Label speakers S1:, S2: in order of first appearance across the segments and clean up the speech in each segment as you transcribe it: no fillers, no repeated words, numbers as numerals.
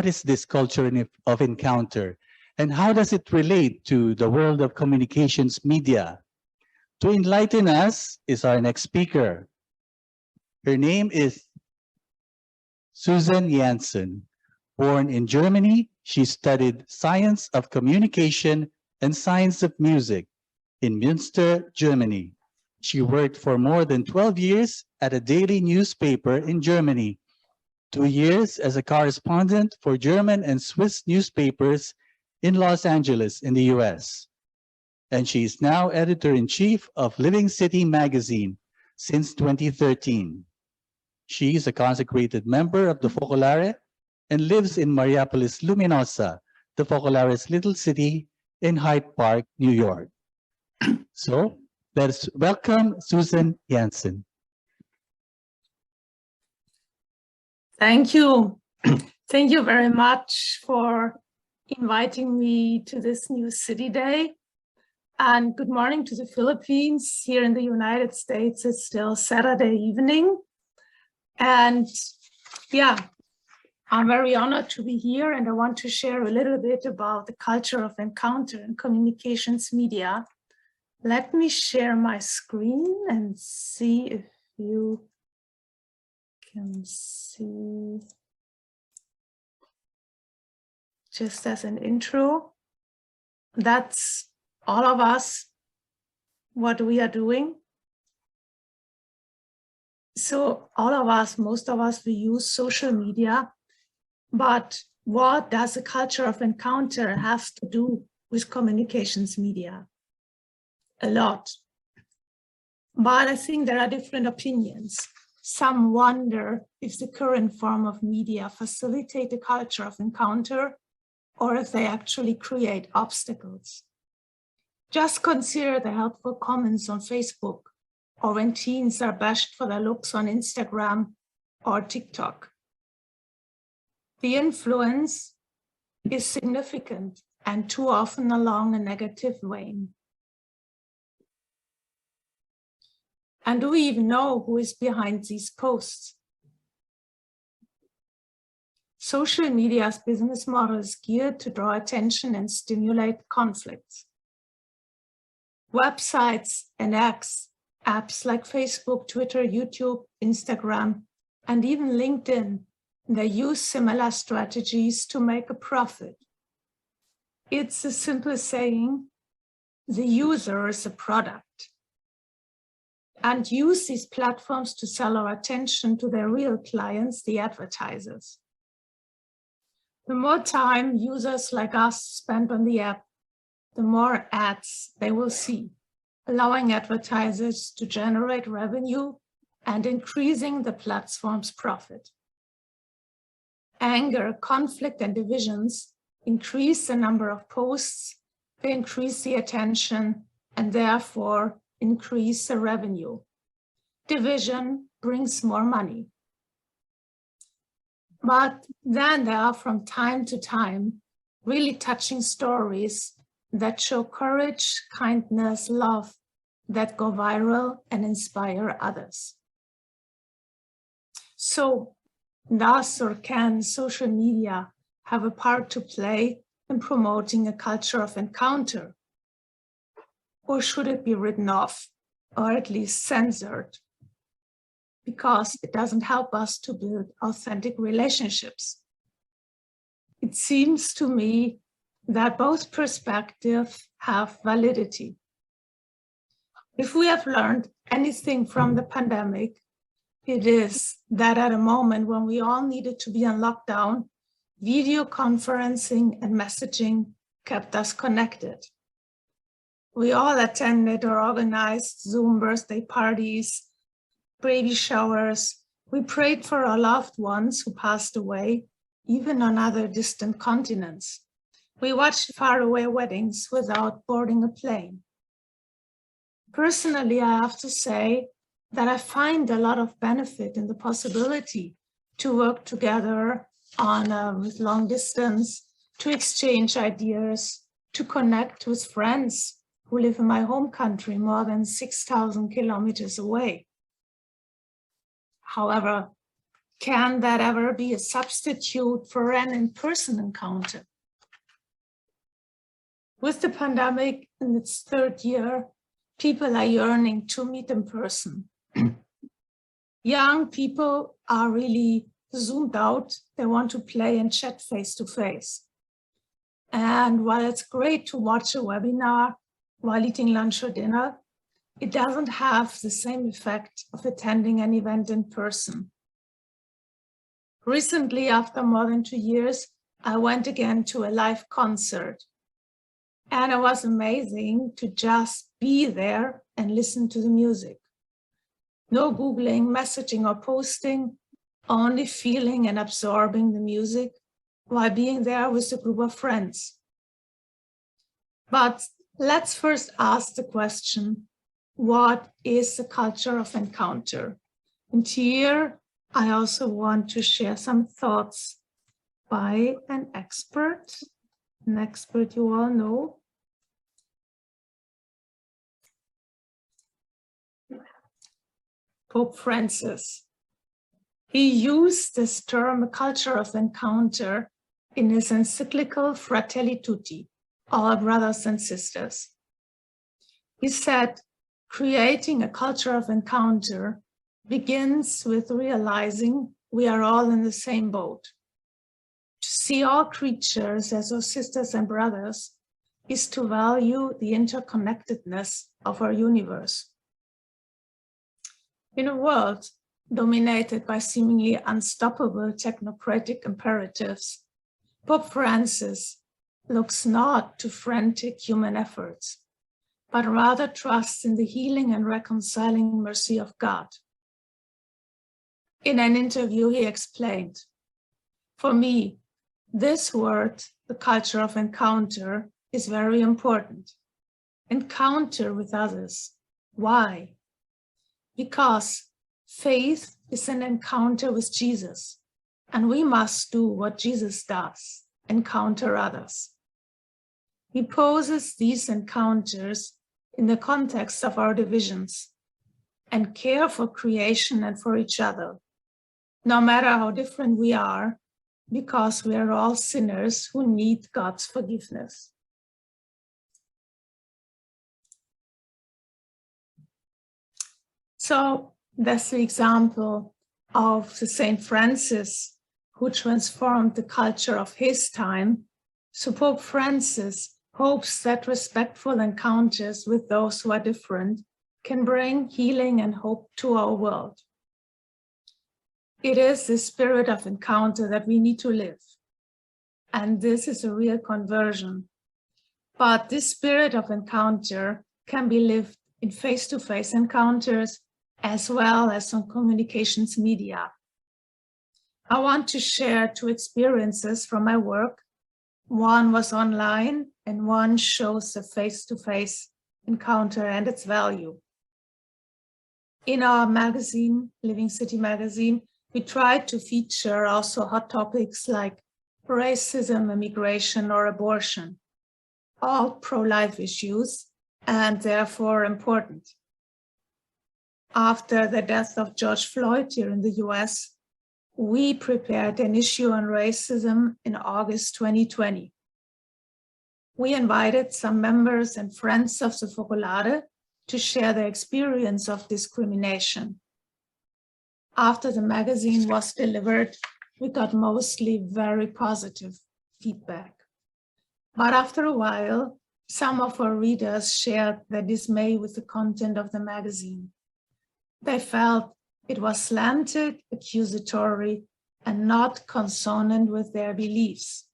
S1: is this culture of encounter, and how does it relate to the world of communications media? To enlighten us is our next speaker. Her name is Susanne Janssen. Born in Germany, she studied Science of Communication and Science of Music in Münster, Germany. She worked for more than 12 years at a daily newspaper in Germany, 2 years as a correspondent for German and Swiss newspapers in Los Angeles in the US. And she is now editor-in-chief of Living City magazine since 2013. She is a consecrated member of the Focolare and lives in Mariapolis Luminosa, the Focolare's little city in Hyde Park, New York. So let's welcome Susanne Janssen.
S2: Thank you. Thank you very much for inviting me to this New City Day. And good morning to the Philippines. Here in the United States, it's still Saturday evening. And yeah, I'm very honored to be here, and I want to share a little bit about the culture of encounter in communications media. Let me share my screen and see if you can see. Just as an intro, that's all of us, what we are doing. So all of us, most of us, we use social media, but what does the culture of encounter have to do with communications media? A lot. But I think there are different opinions. Some wonder if the current form of media facilitate the culture of encounter, or if they actually create obstacles. Just consider the helpful comments on Facebook, or when teens are bashed for their looks on Instagram or TikTok. The influence is significant and too often along a negative vein. And do we even know who is behind these posts? Social media's business model is geared to draw attention and stimulate conflicts. Websites and apps like Facebook, Twitter, YouTube, Instagram, and even LinkedIn, they use similar strategies to make a profit. It's a simple saying, the user is a product, and use these platforms to sell our attention to their real clients, the advertisers. The more time users like us spend on the app, the more ads they will see, allowing advertisers to generate revenue and increasing the platform's profit. Anger, conflict, and divisions increase the number of posts, they increase the attention, and therefore increase the revenue. Division brings more money. But then there are from time to time really touching stories that show courage, kindness, love, that go viral and inspire others. So does or can social media have a part to play in promoting a culture of encounter? Or should it be written off, or at least censored? Because it doesn't help us to build authentic relationships. It seems to me that both perspectives have validity. If we have learned anything from the pandemic, it is that at a moment when we all needed to be on lockdown, video conferencing and messaging kept us connected. We all attended or organized Zoom birthday parties, baby showers. We prayed for our loved ones who passed away, even on other distant continents. We watched faraway weddings without boarding a plane. Personally, I have to say that I find a lot of benefit in the possibility to work together on with long distance, to exchange ideas, to connect with friends who live in my home country more than 6,000 kilometers away. However, Can that ever be a substitute for an in-person encounter? With the pandemic in its third year, people are yearning to meet in person. Young people are really zoomed out. They want to play and chat face to face. And while it's great to watch a webinar while eating lunch or dinner, it doesn't have the same effect of attending an event in person. Recently, after more than 2 years, I went again to a live concert. And it was amazing to just be there and listen to the music. No Googling, messaging, or posting, only feeling and absorbing the music while being there with a group of friends. But let's first ask the question, what is the culture of encounter? And here I also want to share some thoughts by an expert you all know. Pope Francis. He used this term, culture of encounter, in his encyclical Fratelli Tutti, all brothers and sisters. He said, creating a culture of encounter begins with realizing we are all in the same boat. To see all creatures as our sisters and brothers is to value the interconnectedness of our universe. In a world dominated by seemingly unstoppable technocratic imperatives, Pope Francis looks not to frantic human efforts, but rather trusts in the healing and reconciling mercy of God. In an interview, he explained, for me, this word, the culture of encounter, is very important. Encounter with others. Why? Because faith is an encounter with Jesus, and we must do what Jesus does, encounter others. He poses these encounters in the context of our divisions and care for creation and for each other, no matter how different we are, because we are all sinners who need God's forgiveness. So that's the example of the Saint Francis, who transformed the culture of his time. So Pope Francis hopes that respectful encounters with those who are different can bring healing and hope to our world. It is the spirit of encounter that we need to live. And this is a real conversion. But this spirit of encounter can be lived in face-to-face encounters as well as on communications media. I want to share 2 experiences from my work. One was online and one shows a face-to-face encounter and its value. In our magazine, Living City magazine, we tried to feature also hot topics like racism, immigration, or abortion, all pro-life issues and therefore important. After the death of George Floyd here in the US, we prepared an issue on racism in August 2020. We invited some members and friends of the Focolare to share their experience of discrimination. After the magazine was delivered, we got mostly very positive feedback. But after a while, some of our readers shared their dismay with the content of the magazine. They felt it was slanted, accusatory, and not consonant with their beliefs.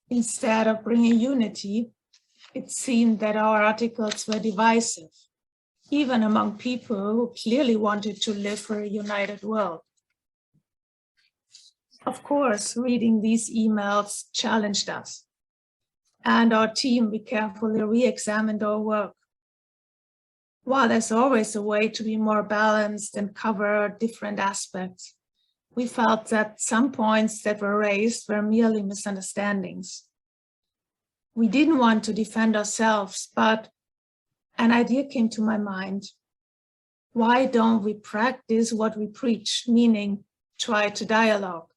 S2: Instead of bringing unity, it seemed that our articles were divisive, even among people who clearly wanted to live for a united world. Of course, reading these emails challenged us, and our team, we carefully re-examined our work. While there's always a way to be more balanced and cover different aspects, we felt that some points that were raised were merely misunderstandings. We didn't want to defend ourselves, but an idea came to my mind. Why don't we practice what we preach, meaning try to dialogue.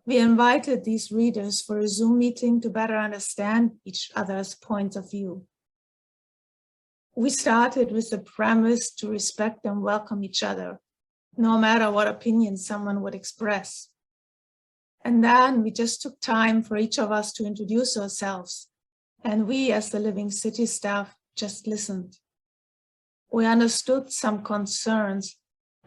S2: We invited these readers for a Zoom meeting to better understand each other's point of view. We started with the premise to respect and welcome each other, no matter what opinion someone would express. And then we just took time for each of us to introduce ourselves, and we, as the Living City staff, just listened. We understood some concerns,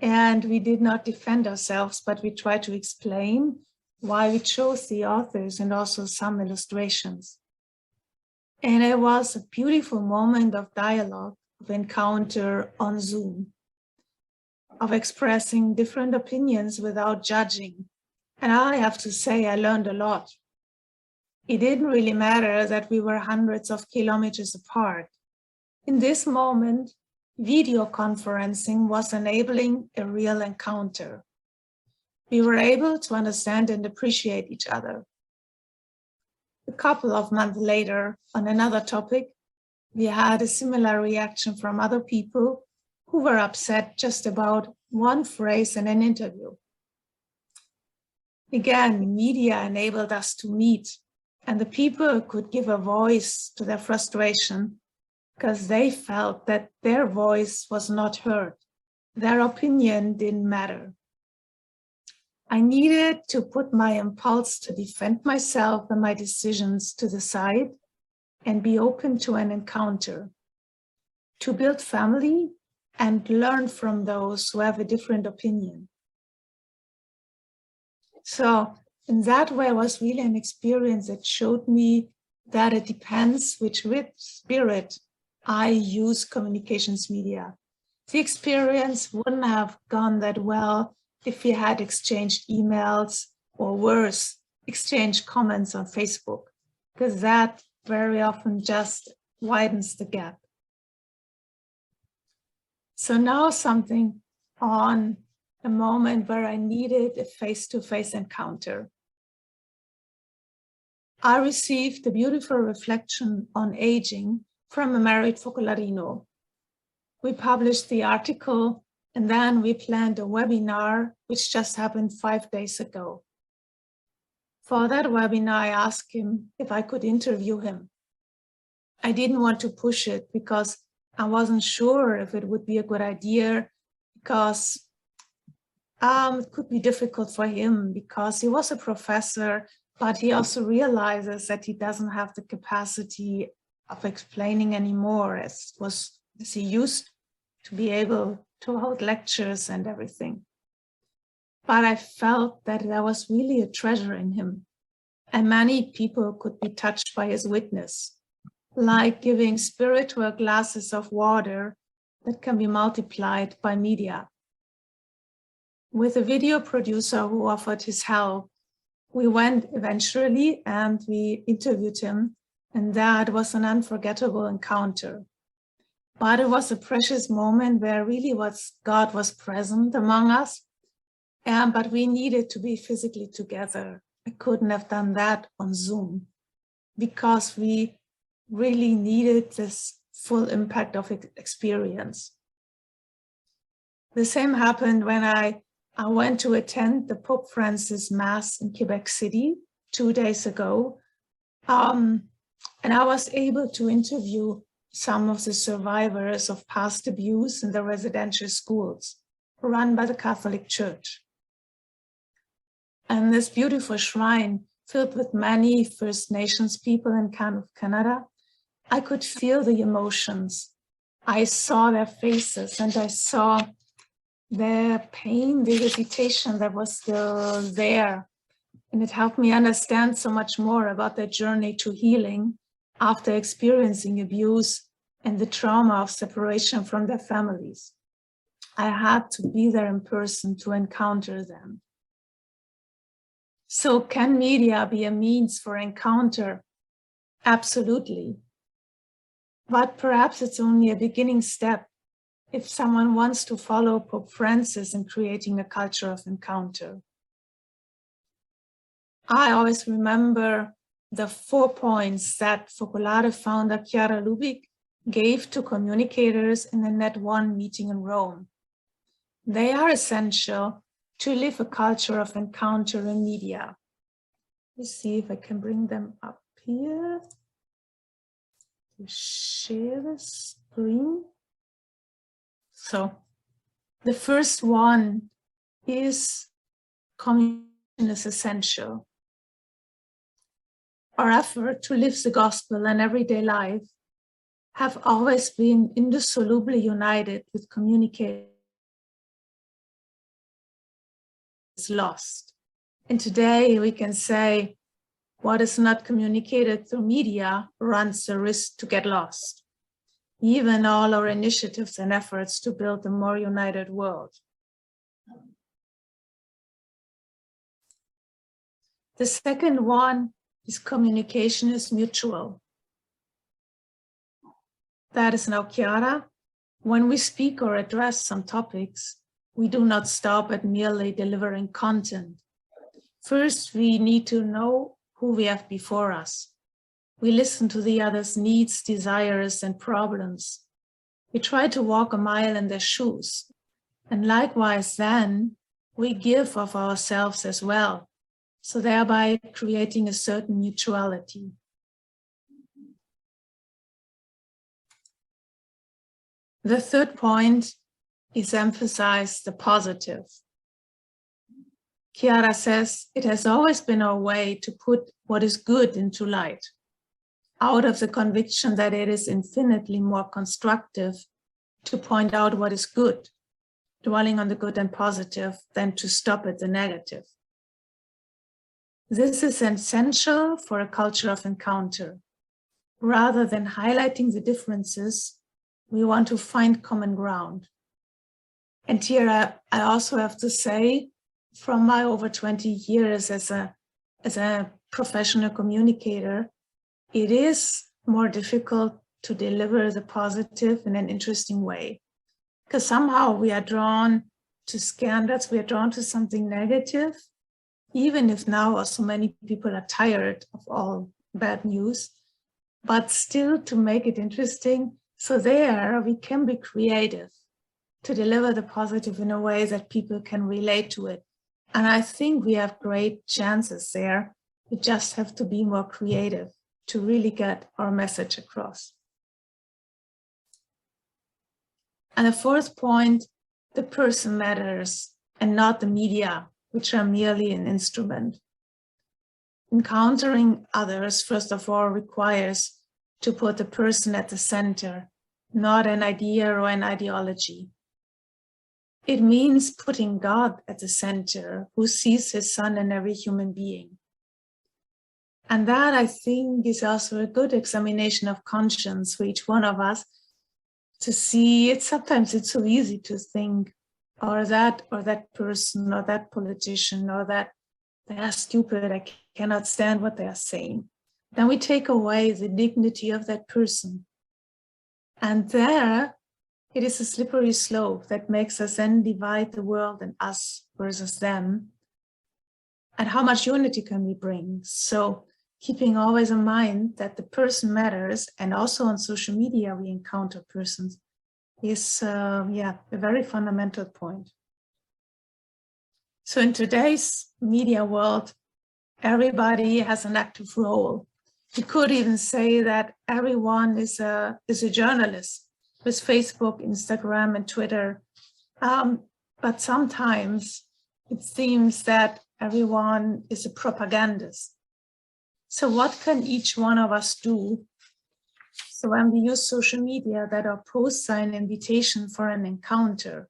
S2: and we did not defend ourselves, but we tried to explain why we chose the authors and also some illustrations. And it was a beautiful moment of dialogue, of encounter on Zoom, of expressing different opinions without judging. And I have to say, I learned a lot. It didn't really matter that we were hundreds of kilometers apart. In this moment, video conferencing was enabling a real encounter. We were able to understand and appreciate each other. A couple of months later, on another topic, we had a similar reaction from other people who were upset just about one phrase in an interview. Again, media enabled us to meet, and the people could give a voice to their frustration because they felt that their voice was not heard. Their opinion didn't matter. I needed to put my impulse to defend myself and my decisions to the side and be open to an encounter, to build family and learn from those who have a different opinion. So in that way, it was really an experience that showed me that it depends which spirit I use communications media. The experience wouldn't have gone that well if we had exchanged emails or worse, exchanged comments on Facebook, because that very often just widens the gap. So now something on a moment where I needed a face-to-face encounter. I received a beautiful reflection on aging from a married Focolarino. We published the article, and then we planned a webinar, which just happened 5 days ago. For that webinar, I asked him if I could interview him. I didn't want to push it because I wasn't sure if it would be a good idea, because it could be difficult for him because he was a professor, but he also realizes that he doesn't have the capacity of explaining anymore as he used to be able to hold lectures and everything. But I felt that there was really a treasure in him, and many people could be touched by his witness, like giving spiritual glasses of water that can be multiplied by media. With a video producer who offered his help, we went eventually and we interviewed him, and that was an unforgettable encounter. But it was a precious moment where really God was present among us, but we needed to be physically together. I couldn't have done that on Zoom because we really needed this full impact of experience. The same happened when I went to attend the Pope Francis Mass in Quebec City 2 days ago. And I was able to interview some of the survivors of past abuse in the residential schools run by the Catholic Church. And this beautiful shrine filled with many First Nations people in Canada, I could feel the emotions. I saw their faces and I saw their pain, the hesitation that was still there. And it helped me understand so much more about their journey to healing after experiencing abuse and the trauma of separation from their families. I had to be there in person to encounter them. So can media be a means for encounter? Absolutely. But perhaps it's only a beginning step if someone wants to follow Pope Francis in creating a culture of encounter. I always remember the 4 points that Focolare founder Chiara Lubich gave to communicators in the Net1 meeting in Rome. They are essential to live a culture of encounter in media. Let's see if I can bring them up here. Share the screen. So the first one is communication is essential. Our effort to live the gospel in everyday life have always been indissolubly united with communication is lost. And today we can say what is not communicated through media runs the risk to get lost. Even all our initiatives and efforts to build a more united world. The second one is communication is mutual. That is now Chiara. When we speak or address some topics, we do not stop at merely delivering content. First, we need to know who we have before us. We listen to the other's needs, desires, and problems. We try to walk a mile in their shoes. And likewise, then, we give of ourselves as well, so thereby creating a certain mutuality. The third point is emphasize the positive. Chiara says, it has always been our way to put what is good into light, out of the conviction that it is infinitely more constructive to point out what is good, dwelling on the good and positive, than to stop at the negative. This is essential for a culture of encounter. Rather than highlighting the differences, we want to find common ground. And here I also have to say, from my over 20 years as a professional communicator, it is more difficult to deliver the positive in an interesting way. Because somehow we are drawn to scandals, we are drawn to something negative, even if now so many people are tired of all bad news, but still to make it interesting. So there we can be creative to deliver the positive in a way that people can relate to it. And I think we have great chances there. We just have to be more creative to really get our message across. And the fourth point, the person matters and not the media, which are merely an instrument. Encountering others, first of all, requires to put the person at the center, not an idea or an ideology. It means putting God at the center, who sees his son in every human being. And that, I think, is also a good examination of conscience for each one of us to see it. Sometimes it's so easy to think, or that person, or that politician, or that they are stupid, I cannot stand what they are saying. Then we take away the dignity of that person. And there, it is a slippery slope that makes us then divide the world and us versus them. And how much unity can we bring? So keeping always in mind that the person matters, and also on social media we encounter persons, is a very fundamental point. So in today's media world, everybody has an active role. You could even say that everyone is a journalist with Facebook, Instagram, and Twitter. But sometimes it seems that everyone is a propagandist. So what can each one of us do? So when we use social media, that our posts are an invitation for an encounter,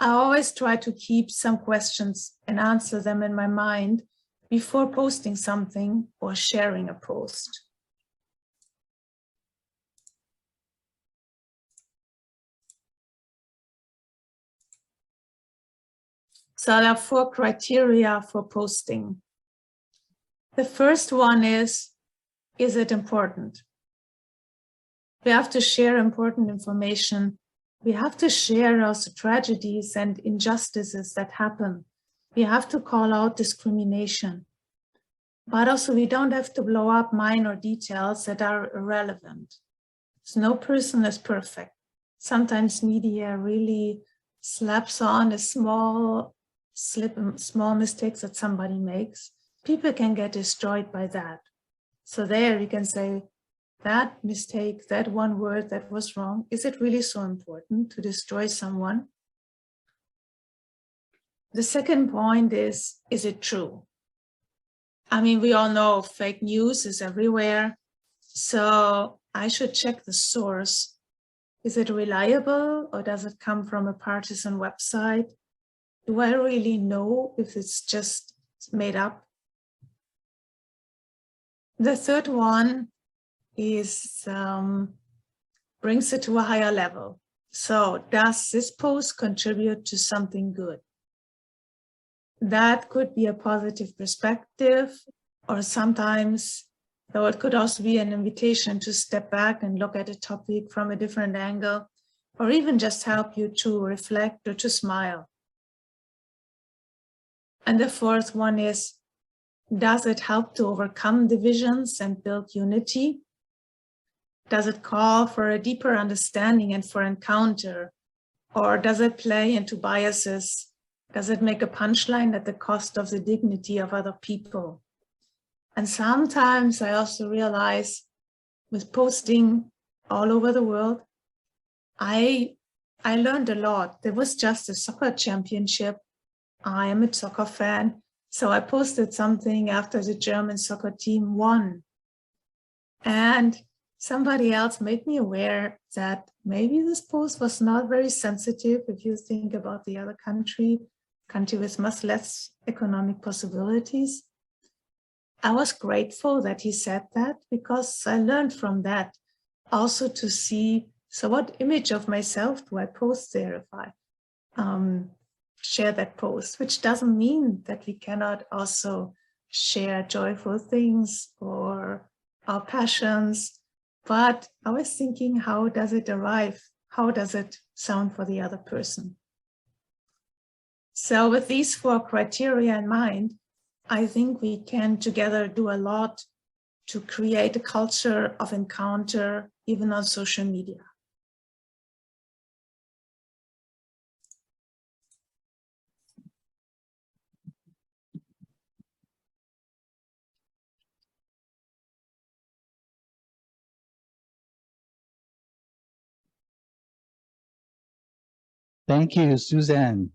S2: I always try to keep some questions and answer them in my mind before posting something or sharing a post. So there are 4 criteria for posting. The first one is it important? We have to share important information. We have to share also tragedies and injustices that happen. We have to call out discrimination. But also we don't have to blow up minor details that are irrelevant. So no person is perfect. Sometimes media really slaps on a small mistakes that somebody makes, people can get destroyed by that. So there you can say, that mistake, that one word that was wrong, is it really so important to destroy someone? The second point is it true? I mean, we all know fake news is everywhere. So I should check the source. Is it reliable, or does it come from a partisan website? Do I really know if it's just made up? The third one is brings it to a higher level. So does this post contribute to something good? That could be a positive perspective, or sometimes, though, it could also be an invitation to step back and look at a topic from a different angle, or even just help you to reflect or to smile. And the fourth one is, does it help to overcome divisions and build unity? Does it call for a deeper understanding and for encounter? Or does it play into biases? Does it make a punchline at the cost of the dignity of other people? And sometimes I also realize, with posting all over the world, I learned a lot. There was just a soccer championship. I am a soccer fan. So I posted something after the German soccer team won. And somebody else made me aware that maybe this post was not very sensitive if you think about the other country with much less economic possibilities. I was grateful that he said that, because I learned from that also to see, so what image of myself do I post there if I share that post, which doesn't mean that we cannot also share joyful things or our passions. But I was thinking, how does it arrive? How does it sound for the other person? So with these 4 criteria in mind, I think we can together do a lot to create a culture of encounter, even on social media.
S1: Thank you, Suzanne.